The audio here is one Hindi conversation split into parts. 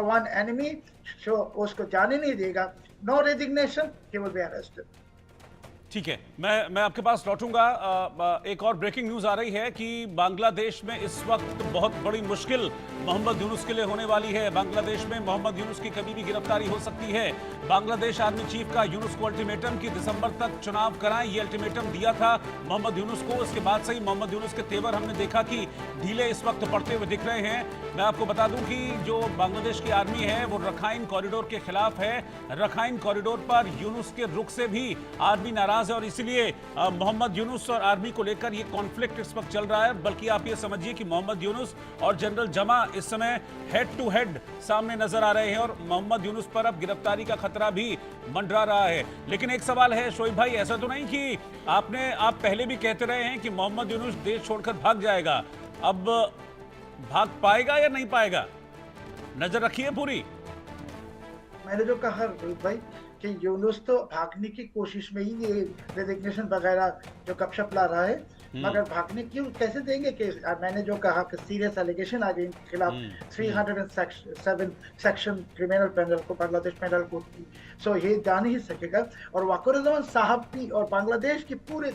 वन एनिमी, उसको जाने नहीं देगा। No resignation, he will be arrested. ठीक है, मैं आपके पास लौटूंगा। एक और ब्रेकिंग न्यूज आ रही है कि बांग्लादेश में इस वक्त बहुत बड़ी मुश्किल मोहम्मद यूनुस के लिए होने वाली है। बांग्लादेश में मोहम्मद यूनुस की कभी भी गिरफ्तारी हो सकती है। बांग्लादेश आर्मी चीफ का यूनुस को अल्टीमेटम कि दिसंबर तक चुनाव कराएं, ये अल्टीमेटम दिया था मोहम्मद यूनुस को। इसके बाद से ही मोहम्मद यूनुस के तेवर हमने देखा कि ढीले इस वक्त पड़ते हुए दिख रहे हैं। मैं आपको बता दूं कि जो बांग्लादेश की आर्मी है वो रखाइन कॉरिडोर के खिलाफ है। रखाइन कॉरिडोर पर यूनुस के रुख से भी आर्मी नाराज है और इसलिए मोहम्मद यूनुस और आर्मी को लेकर ये कॉन्फ्लिक्ट इस वक्त चल रहा है। बल्कि आप ये समझिए कि मोहम्मद यूनुस और जनरल जमा इस समय हेड टू हेड सामने नजर आ रहे हैं और मोहम्मद यूनुस पर अब गिरफ्तारी का खतरा भी मंडरा रहा है। लेकिन एक सवाल है शोएब भाई, ऐसा तो नहीं कि आप पहले भी कहते रहे हैं कि मोहम्मद यूनुस देश छोड़कर भाग जाएगा, अब भाग पाएगा या नहीं पाएगा? नजर रखिए पूरी। मैंने जो कहा रोहित भाई कि यूनुस तो भागने की कोशिश में ही ये रेजिग्नेशन वगैरह जो गपशप ला रहा है, मगर भागने क्यों कैसे देंगे? कि मैंने जो कहा कि सीरियस एलिगेशन आ गई इनके खिलाफ 307 सेक्शन क्रिमिनल पेनल को, बांग्लादेश पेनल कोड की, सो ये जा नहीं सकेगा। और वक़ारुज़्ज़मान साहब भी और बांग्लादेश के पूरे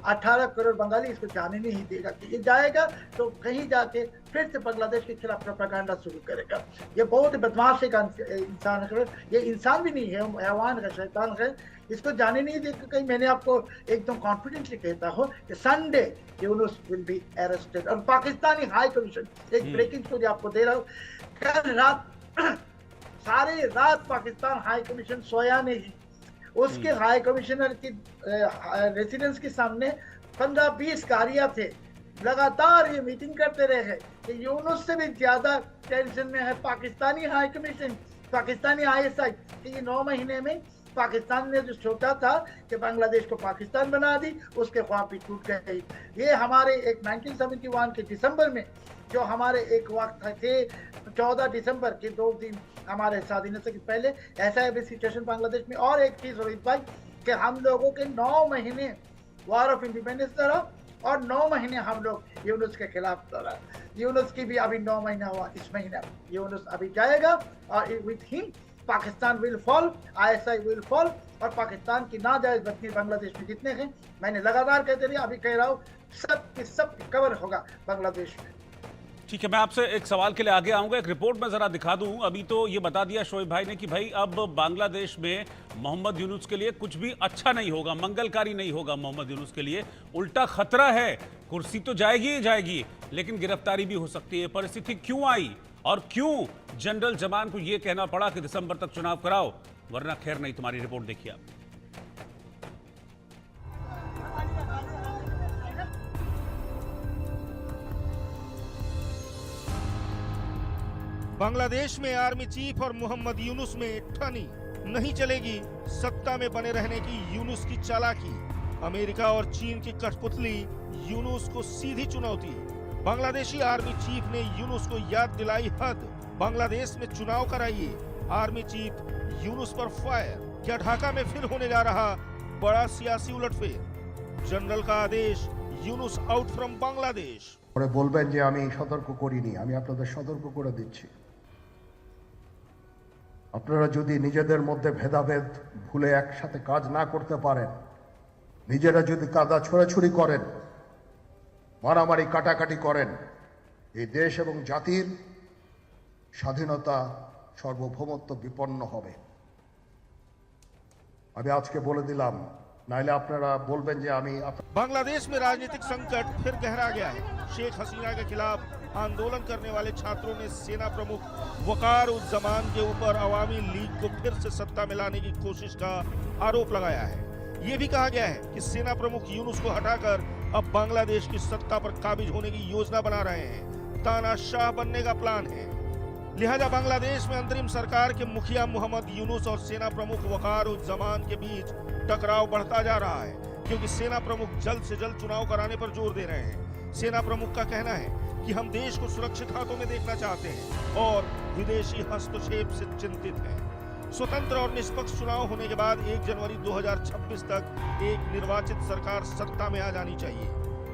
18 करोड़ बंगाली इसको जाने नहीं देगा कि ये जाएगा तो कहीं जाके फिर से बांग्लादेश के खिलाफ प्रोपेगेंडा शुरू करेगा। ये बहुत बदमाश एक इंसान है, ये इंसान भी नहीं है, हैवान है, शैतान है, इसको जाने नहीं देगा कहीं। मैंने आपको एकदम कॉन्फिडेंटली कहता हूँ कि Sunday Yunus will be arrested. और पाकिस्तानी हाई कमीशन, एक ब्रेकिंग स्टोरी आपको दे रहा हूँ, कल रात सारी रात पाकिस्तान हाई कमीशन सोया नहीं। उसके हाई कमिश्नर की रेसिडेंस के सामने 15-20 गाड़ियां थे, लगातार ये मीटिंग करते रहे कि यूनुस से भी ज्यादा टेंशन में है Pakistani high commission, Pakistani ISI कि ये 9 महीने में पाकिस्तान ने जो सोचा था कि बांग्लादेश को पाकिस्तान बना दी, उसके ख्वाब भी टूट गए। ये हमारे एक 1971 के दिसंबर में जो हमारे एक वक्त थे 14 दिसंबर के 2 दिन हमारे स्वाधीनता से पहले, ऐसा है भी सिचुएशन बांग्लादेश में। और एक चीज रोहित भाई कि हम लोगों के 9 महीने वॉर ऑफ इंडिपेंडेंस लड़ा और 9 महीने हम लोग यूनुस के खिलाफ लड़ा। यूनुस की भी अभी 9 महीना हुआ, इस महीना यूनुस अभी जाएगा और with him Pakistan will fall, ISI will fall और पाकिस्तान की नाजायज बदनी बांग्लादेश में जितने हैं, मैंने लगातार कहते रहे, अभी कह रहा हूँ, सब कवर होगा बांग्लादेश में। ठीक है, मैं आपसे एक सवाल के लिए आगे आऊंगा। एक रिपोर्ट में जरा दिखा दूं। अभी तो ये बता दिया शोएब भाई ने कि भाई अब बांग्लादेश में मोहम्मद यूनुस के लिए कुछ भी अच्छा नहीं होगा, मंगलकारी नहीं होगा मोहम्मद यूनुस के लिए, उल्टा खतरा है। कुर्सी तो जाएगी ही जाएगी, लेकिन गिरफ्तारी भी हो सकती है। परिस्थिति क्यों आई और क्यों जनरल जमान को यह कहना पड़ा कि दिसंबर तक चुनाव कराओ, वरना खैर नहीं। तुम्हारी रिपोर्ट देखिए आप। बांग्लादेश में आर्मी चीफ और मोहम्मद यूनुस में ठनी नहीं चलेगी। सत्ता में बने रहने की यूनुस की चालाकी, अमेरिका और चीन की कठपुतली यूनुस को सीधी चुनौती। बांग्लादेशी आर्मी चीफ ने यूनुस को याद दिलाई हद, बांग्लादेश में चुनाव कराइए। आर्मी चीफ यूनुस पर फायर। क्या ढाका में फिर होने जा रहा बड़ा सियासी उलटफेर? जनरल का आदेश, यूनुस आउट फ्रॉम बांग्लादेश। बोलবেন যে আমি সতর্ক করিনি, আমি আপনাদের সতর্ক করে দিচ্ছি। আপনারা যদি নিজেদের মধ্যে ভেদাভেদ ভুলে একসাথে কাজ না করতে পারেন, নিজেরা যদি কাদা ছোড়াছুড়ি করেন, মারামারি কাটাকাটি করেন, এই দেশ এবং জাতির স্বাধীনতা সার্বভৌমত্ব বিপন্ন হবে। আমি আজকে বলে দিলাম, नाइले आपनारा बोलबेन जे आमी। बांग्लादेश में राजनीतिक संकट फिर गहरा गया है। शेख हसीना के खिलाफ आंदोलन करने वाले छात्रों ने सेना प्रमुख वक़ार-उज़-ज़मान के ऊपर अवामी लीग को फिर से सत्ता में लाने की कोशिश का आरोप लगाया है। ये भी कहा गया है कि सेना प्रमुख यूनुस को हटाकर अब बांग्लादेश की सत्ता पर काबिज होने की योजना बना रहे हैं। तानाशाह बनने का प्लान है। लिहाजा बांग्लादेश में अंतरिम सरकार के मुखिया मोहम्मद यूनुस और सेना प्रमुख वक़ार-उज़-ज़मान के बीच टकराव बढ़ता जा रहा है, क्योंकि सेना प्रमुख जल्द से जल्द चुनाव कराने पर जोर दे रहे हैं। सेना प्रमुख का कहना है कि हम देश को सुरक्षित हाथों में देखना चाहते हैं और विदेशी हस्तक्षेप से चिंतित हैं। स्वतंत्र और निष्पक्ष चुनाव होने के बाद 1 जनवरी 2026 तक एक निर्वाचित सरकार सत्ता में आ जानी चाहिए,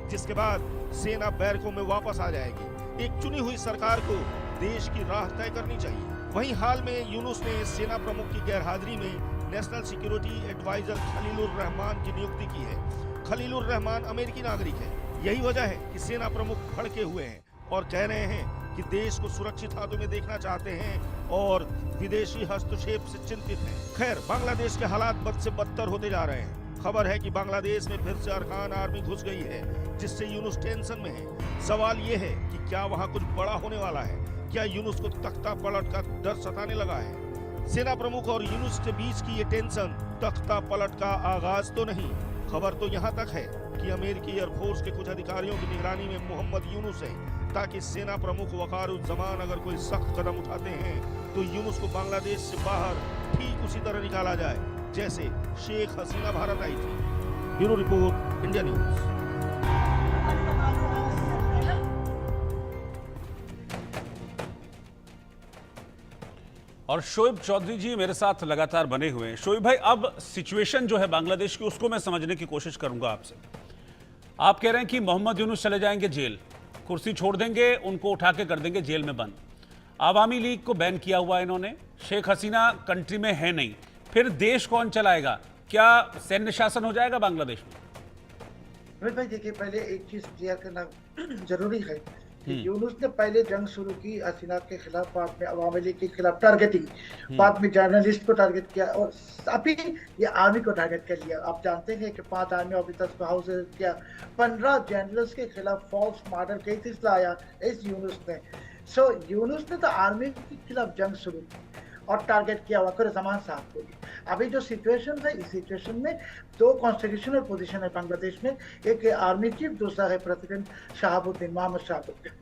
जिसके बाद सेना बैरकों में वापस आ जाएगी। एक चुनी हुई सरकार को देश की राह तय करनी चाहिए। वहीं हाल में यूनुस ने सेना प्रमुख की गैरहाजिरी में national security adviser Khalilur Rahman की नियुक्ति की है। खलीलुर रहमान अमेरिकी नागरिक है। यही वजह है कि सेना प्रमुख भड़के हुए हैं और कह रहे हैं कि देश को सुरक्षित हाथों में देखना चाहते हैं और विदेशी हस्तक्षेप से चिंतित हैं। खैर, बांग्लादेश के हालात बद से बदतर होते जा रहे हैं। खबर है कि बांग्लादेश में फिर से अरकान आर्मी घुस गई है, जिससे यूनुस टेंशन में है। सवाल ये है कि क्या वहाँ कुछ बड़ा होने वाला है? क्या यूनुस को तख्ता पलट का डर सताने लगा है? सेना प्रमुख और यूनुस के बीच की ये टेंशन तख्ता पलट का आगाज तो नहीं। खबर तो यहाँ तक है कि अमेरिकी एयरफोर्स के कुछ अधिकारियों की निगरानी में मोहम्मद यूनुस है, ताकि सेना प्रमुख वकारुज्जमान अगर कोई सख्त कदम उठाते हैं तो यूनुस को बांग्लादेश से बाहर ठीक उसी तरह निकाला जाए जैसे शेख हसीना भारत आई थी। Bureau report, India news. और शोएब चौधरी जी मेरे साथ लगातार बने हुए हैं। शोएब भाई, अब सिचुएशन जो है बांग्लादेश की, उसको मैं समझने की कोशिश करूंगा आपसे। आप कह रहे हैं कि मोहम्मद यूनुस चले जाएंगे जेल, कुर्सी छोड़ देंगे, उनको उठा के कर देंगे जेल में बंद। आवामी लीग को बैन किया हुआ इन्होंने, शेख हसीना कंट्री में है नहीं, फिर देश कौन चलाएगा? क्या सैन्य शासन हो जाएगा बांग्लादेश में? रोहित भाई देखिए, पहले एक चीज क्लियर करना जरूरी है कि यूनुस ने पहले जंग शुरू की हसीना के खिलाफ, बाद में अवामी लीग के खिलाफ टारगेटिंग, बाद में जर्नलिस्ट को टारगेट किया और अभी ये आर्मी को टारगेट कर लिया। आप जानते हैं कि 5 आर्मी ऑफिसर्स को हाउस अरेस्ट किया, 15 जर्नलिस्ट के खिलाफ फॉल्स मर्डर केसेस लाया इस यूनुस ने। सो यूनुस ने तो आर्मी के खिलाफ जंग शुरू की और टारगेट किया वकारुज्जमान साहब को भी। अभी जो सिचुएशन है, इस सिचुएशन में 2 कॉन्स्टिट्यूशनल पोजीशन है बांग्लादेश में, एक है आर्मी चीफ, दूसरा है प्रेसिडेंट शहाबुद्दीन, मोहम्मद शहाबुद्दीन।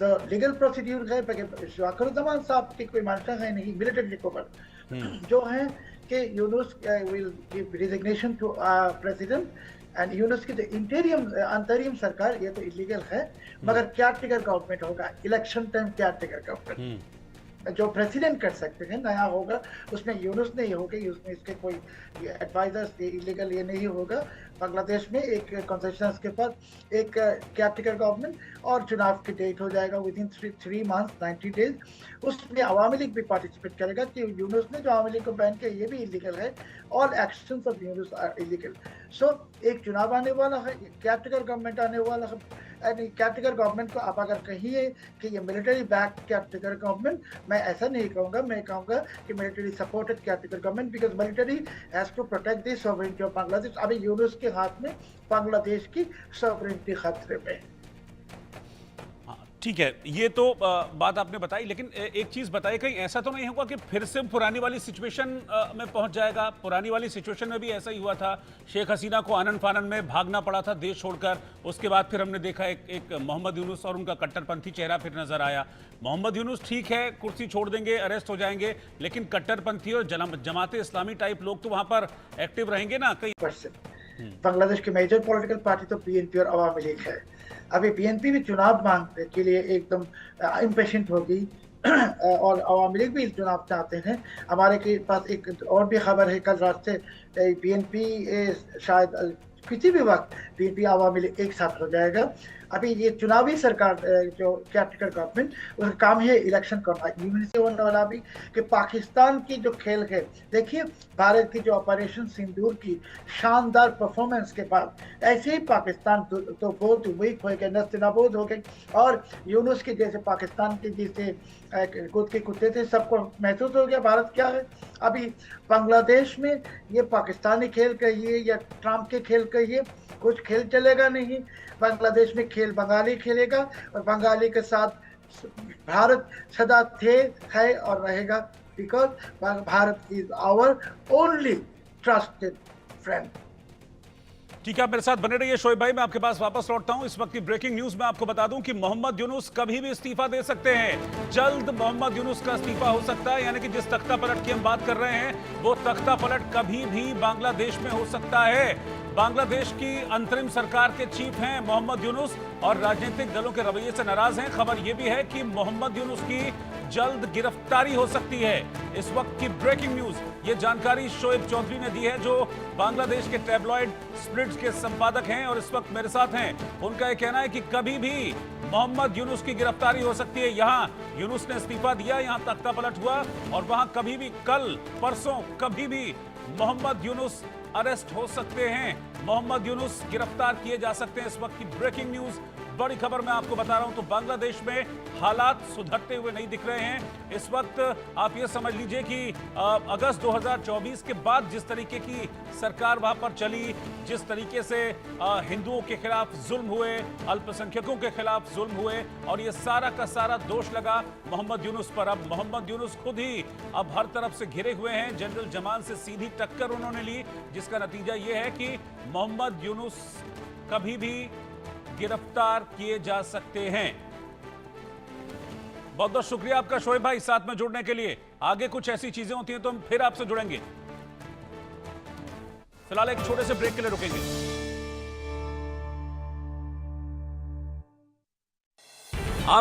तो लीगल प्रोसीड्यूर है, वकारुज्जमान साहब की कोई मंशा है नहीं, मिलिट्री रिकवर जो है कि Yunus will give resignation to president and Yunus की जो अंतरिम सरकार, ये तो इलीगल है, मगर केयरटेकर गवर्नमेंट होगा, इलेक्शन टाइम केयरटेकर गवर्नमेंट जो प्रेसिडेंट कर सकते हैं, नया होगा, उसमें यूनुस नहीं होगा, उसमें इसके कोई एडवाइजर्स इलीगल ये नहीं होगा। बांग्लादेश में एक कॉन्स्टिट्यूशन के पास एक केयरटेकर गवर्नमेंट और चुनाव की डेट हो जाएगा विद इन 3 मंथ्स 90 डेज। उसमें अवामी लीग भी पार्टिसिपेट करेगा कि यूनुस ने जो अवामी लीग को बैन किया ये भी इलीगल है, all actions of Yunus are illegal. So एक चुनाव आने वाला है, केयरटेकर गवर्नमेंट आने वाला है। केयरटेकर गवर्नमेंट को आप अगर कहिए कि ये मिलिट्री बैक केयरटेकर गवर्नमेंट, मैं ऐसा नहीं कहूँगा, मैं कहूँगा कि military supported caretaker government, because military has to protect the sovereignty of Bangladesh. अभी यूनुस के हाथ में बांग्लादेश की सॉवरेनिटी खतरे में। ठीक है, ये तो बात आपने बताई, लेकिन एक चीज बताइए, कहीं ऐसा तो नहीं होगा कि फिर से पुरानी वाली सिचुएशन में पहुंच जाएगा? पुरानी वाली सिचुएशन में भी ऐसा ही हुआ था, शेख हसीना को आनन फानन में भागना पड़ा था देश छोड़कर। उसके बाद फिर हमने देखा एक मोहम्मद यूनुस और उनका कट्टरपंथी चेहरा फिर नजर आया। मोहम्मद यूनुस ठीक है, कुर्सी छोड़ देंगे, अरेस्ट हो जाएंगे, लेकिन कट्टरपंथी और जमाते इस्लामी टाइप लोग तो वहां पर एक्टिव रहेंगे ना कई %। बांग्लादेश की मेजर पॉलिटिकल पार्टी तो बीएनपी और अवामी लीग है। अभी बीएनपी भी चुनाव मांगने के लिए एकदम इम्पेशेंट होगी और अवामी लीग भी चुनाव चाहते हैं। हमारे के पास एक और भी खबर है, कल रात से बीएनपी शायद किसी भी वक्त बीएनपी अवामी लीग एक साथ हो जाएगा। अभी ये चुनावी सरकार जो केयरटेकर गवर्नमेंट, उसका काम है इलेक्शन करना। यूनिटी होने वाला भी कि पाकिस्तान की जो खेल है, देखिए भारत की जो ऑपरेशन सिंदूर की शानदार परफॉर्मेंस के बाद ऐसे ही पाकिस्तान तो बहुत वीक हो गए, नस्तिनाबूद हो गए, और यूनुस के जैसे पाकिस्तान के जैसे खुद के कुत्ते थे, सबको महसूस हो गया भारत क्या है। अभी बांग्लादेश में ये पाकिस्तानी खेल कहिए या ट्रम्प के खेल कहिए, कुछ खेल चलेगा नहीं। बांग्लादेश में खेल बंगाली खेलेगा और बंगाली के साथ भारत सदा थे, है और रहेगा, because Bharat is our only trusted friend. ठीक है, आप मेरे साथ बने रहिए शोएब भाई, मैं आपके पास वापस लौटता हूं। इस वक्त की ब्रेकिंग न्यूज में आपको बता दूं कि मोहम्मद यूनुस कभी भी इस्तीफा दे सकते हैं। जल्द मोहम्मद यूनुस का इस्तीफा हो सकता है, यानी कि जिस तख्ता पलट की हम बात कर रहे हैं वो तख्ता पलट कभी भी बांग्लादेश में हो सकता है। बांग्लादेश की अंतरिम सरकार के चीफ हैं मोहम्मद यूनुस और राजनीतिक दलों के रवैये से नाराज हैं। खबर यह भी है कि मोहम्मद यूनुस की जल्द गिरफ्तारी हो सकती है। इस वक्त की ब्रेकिंग न्यूज, ये जानकारी शोएब चौधरी ने दी है, जो बांग्लादेश के टैबलॉइड स्प्लिट्स के संपादक हैं और इस वक्त मेरे साथ हैं। उनका यह कहना है कि कभी भी मोहम्मद यूनुस की गिरफ्तारी हो सकती है। यहां यूनुस ने इस्तीफा दिया, यहां तख्ता पलट हुआ और वहां कभी भी, कल परसों कभी भी मोहम्मद यूनुस अरेस्ट हो सकते हैं, मोहम्मद यूनुस गिरफ्तार किए जा सकते हैं। इस वक्त की ब्रेकिंग न्यूज, बड़ी खबर मैं आपको बता रहा हूं। तो बांग्लादेश में हालात सुधरते हुए नहीं दिख रहे हैं। इस वक्त आप ये समझ लीजिए कि अगस्त 2024 के बाद जिस तरीके की सरकार वहां पर चली, जिस तरीके से हिंदुओं के खिलाफ जुल्म हुए, अल्पसंख्यकों के खिलाफ जुल्म हुए और ये सारा का सारा दोष लगा मोहम्मद यूनुस पर। अब मोहम्मद यूनुस खुद ही अब हर तरफ से घिरे हुए हैं। जनरल जमान से सीधी टक्कर उन्होंने ली, जिसका नतीजा ये है कि मोहम्मद यूनुस कभी भी गिरफ्तार किए जा सकते हैं। बहुत बहुत शुक्रिया आपका शोएब भाई साथ में जुड़ने के लिए। आगे कुछ ऐसी चीजें होती हैं तो हम फिर आपसे जुड़ेंगे। फिलहाल एक छोटे से ब्रेक के लिए रुकेंगे। आपका